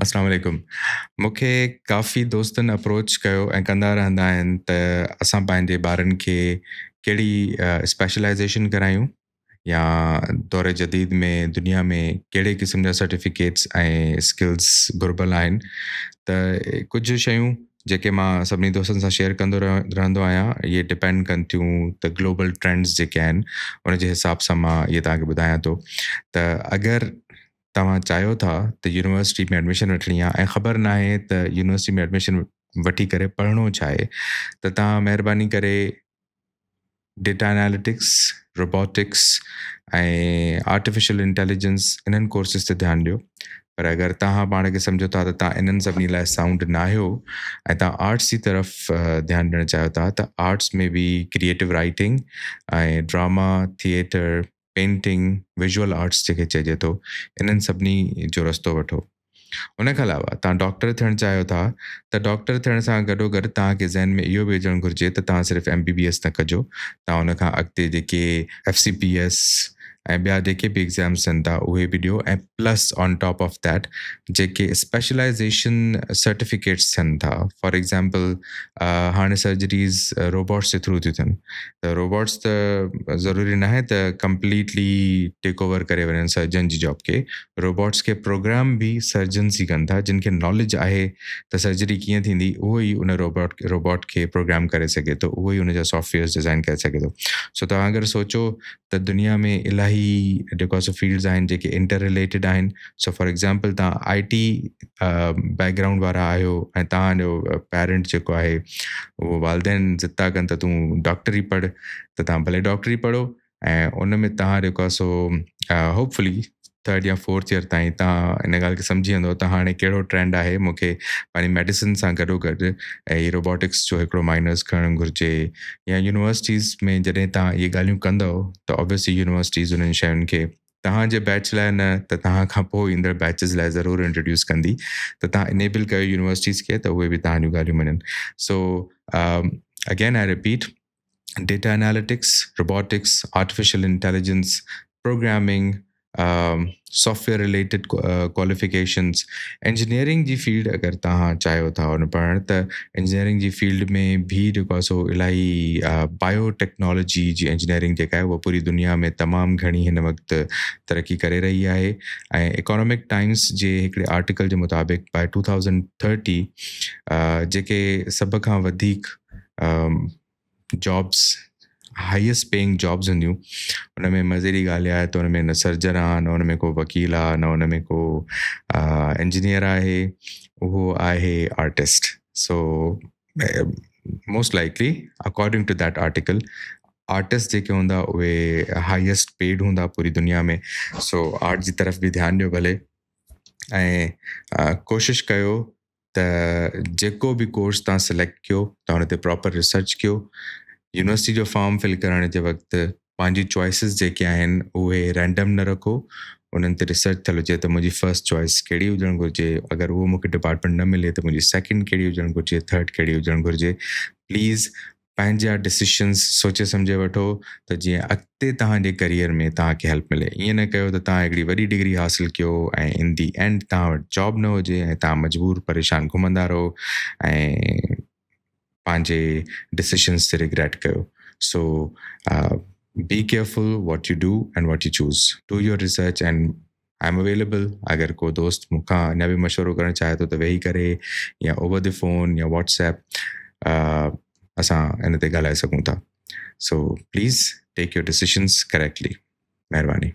अस्सलाम वालेकुम। मूंखे काफ़ी दोस्तनि अप्रोच कयो ऐं कंदा रहंदा आहिनि त असां पंहिंजे ॿारनि खे कहिड़ी स्पेशलाइज़ेशन करायूं या दौर जदीद में दुनिया में कहिड़े क़िस्म जा सर्टिफिकेट्स ऐं स्किल्स घुरिबल आहिनि। त कुझु शयूं जेके मां सभिनी दोस्तनि सां शेयर कंदो रहंदो आहियां, इहे डिपेंड कनि थियूं त ग्लोबल ट्रेंड्स जेके आहिनि उन जे हिसाब सां मां इहे तव्हांखे ॿुधायां थो। त अगरि तव्हां चाहियो था त यूनिवर्सिटी में एडमिशन वठणी आहे ऐं ख़बर न आहे त यूनिवर्सिटी में एडमिशन वठी करे पढ़णो छा आहे, त तव्हां महिरबानी करे डेटा एनालिटिक्स, रोबोटिक्स ऐं आर्टिफिशियल इंटेलिजेंस इन्हनि कोर्सिस ते ध्यानु ॾियो। पर अगरि तव्हां पाण खे सम्झो था त तव्हां इन्हनि सभिनी लाइ साउंड न आहियो ऐं तव्हां आर्ट्स जी तरफ़ ध्यानु ॾियणु चाहियो था, त आर्ट्स में बि क्रिएटिव राइटिंग ऐं drama, theatre, painting, visual arts जेके चइजे थो, इन्हनि सभिनी जो रस्तो वठो। उन खां अलावा तव्हां डॉक्टर थियणु चाहियो था, त डॉक्टर थियण सां गॾोगॾु तव्हांखे ज़हन में इहो बि विझणु घुरिजे त तव्हां सिर्फ़ु MBBS न कजो। तव्हां उन खां अॻिते जेके FCPS ऐं ॿिया जेके बि एग्ज़ाम्स आहिनि तव्हां उहे बि ॾियो, ऐं plus on top of that जेके स्पेशलाइज़ेशन सर्टिफिकेट्स थियनि था। फॉर एग्ज़ाम्पल हाणे सर्जरीज़ रोबोट्स जे थ्रू थियूं थियनि, त रोबोट्स त ज़रूरी न आहे त कंप्लीटली टेक ओवर करे वञनि सर्जन जी जॉब खे। रोबोट्स खे प्रोग्राम बि सर्जन्स ई कनि था, जिन खे नॉलेज आहे त सर्जरी कीअं थींदी, उहो ई उन रोबोट खे प्रोग्राम करे सघे थो, उहो ई उन जा सॉफ्टवेयर्स डिज़ाइन करे सघे थो। सो तव्हां अगरि सोचो त दुनिया में इलाही जेको आहे फील्ड्स आहिनि जेके इंटर रिलेटेड आहिनि। सो फॉर एग्ज़ाम्पल तव्हां IT बैकग्राउंड वारा आहियो ऐं तव्हांजो पेरेंट जेको आहे उहो वालदेन ज़िद था कनि त तूं डॉक्टरी पढ़, त तव्हां भले डॉक्टरी पढ़ो ऐं उन में तव्हां जेको आहे सो होपफुली 3rd या 4th ईयर ताईं तव्हां इन ॻाल्हि खे सम्झी वेंदो त हाणे कहिड़ो ट्रेंड आहे, मूंखे पंहिंजी मेडिसिन सां गॾोगॾु ऐं ही रोबोटिक्स जो हिकिड़ो माइनर्स खणणु घुरिजे। या यूनिवर्सिटीज़ में जॾहिं तव्हां इहे ॻाल्हियूं कंदव त ऑब्वियसली यूनिवर्सिटीज़ उन्हनि शयुनि खे तव्हांजे बैच लाइ न त तव्हां खां पोइ ईंदड़ बैचिस लाइ ज़रूरु इंट्रोड्यूस कंदी, त तव्हां इनेबल कयो यूनिवर्सिटीज़ खे त उहे बि तव्हांजूं ॻाल्हियूं मञनि। So again I repeat, data analytics, robotics, artificial intelligence, programming, software related qualifications, engineering ji field अगरि तव्हां चाहियो था उन पढ़णु, त इंजीनियरिंग जी फील्ड में भी जेको आहे सो इलाही बायोटेक्नोलॉजी जी इंजीनियरिंग जेका आहे उहा पूरी दुनिया में तमामु घणी हिन वक़्तु तरक़ी करे रही आहे। ऐं इकोनॉमिक टाइम्स जे हिकिड़े आर्टिकल जे मुताबिक़ बाय 2030 जेके सभ खां वधीक जॉब्स, हाईएस्ट पेइंग जॉब्स हूंदियूं, उन में मज़े जी ॻाल्हि आहे त उन में न सर्जन आहे, न उन में को वकील आहे, न उन में को इंजीनियर आहे, उहो आहे artist. So most likely according to that article artist जेके हूंदा उहे हाईएस्ट पेड हूंदा पूरी दुनिया में। सो आर्ट जी तरफ़ बि ध्यानु ॾियो भले, ऐं कोशिशि कयो त जेको बि कोर्स तव्हां सिलेक्ट कयो तव्हां हुन ते प्रॉपर रिसर्च कयो। यूनिवर्सिटी जो फॉर्म फिल करण जे वक़्तु पंहिंजी चॉइसिस जेके आहिनि उहे रैंडम न रखो, उन्हनि ते रिसर्च थियलु हुजे त मुंहिंजी फर्स्ट चॉइस कहिड़ी हुजणु घुरिजे, अगरि उहो मूंखे डिपार्टमेंट न मिले त मुंहिंजी सेकेंड कहिड़ी हुजणु घुरिजे, थर्ड कहिड़ी हुजणु घुरिजे। प्लीज़ पंहिंजा डिसीशन्स सोचे सम्झे वठो त जीअं अॻिते तव्हांजे करियर में तव्हांखे हेल्प मिले। ईअं न कयो त तव्हां हिकिड़ी वॾी डिग्री हासिलु कयो ऐं इन दी एंड तव्हां वटि जॉब न हुजे ऐं तव्हां मजबूर परेशान घुमंदा रहो ऐं पंहिंजे डिसीशन्स ते रिग्रेट कयो। So be careful what you do and what you choose, do your research and I am available. अगरि को दोस्त मूंखां अञा बि मशवरो करणु चाहे थो त वेही करे या ओवर द फ़ोन या व्हाट्सएप असां इन ते ॻाल्हाए सघूं था। So please take your decisions correctly. महिरबानी।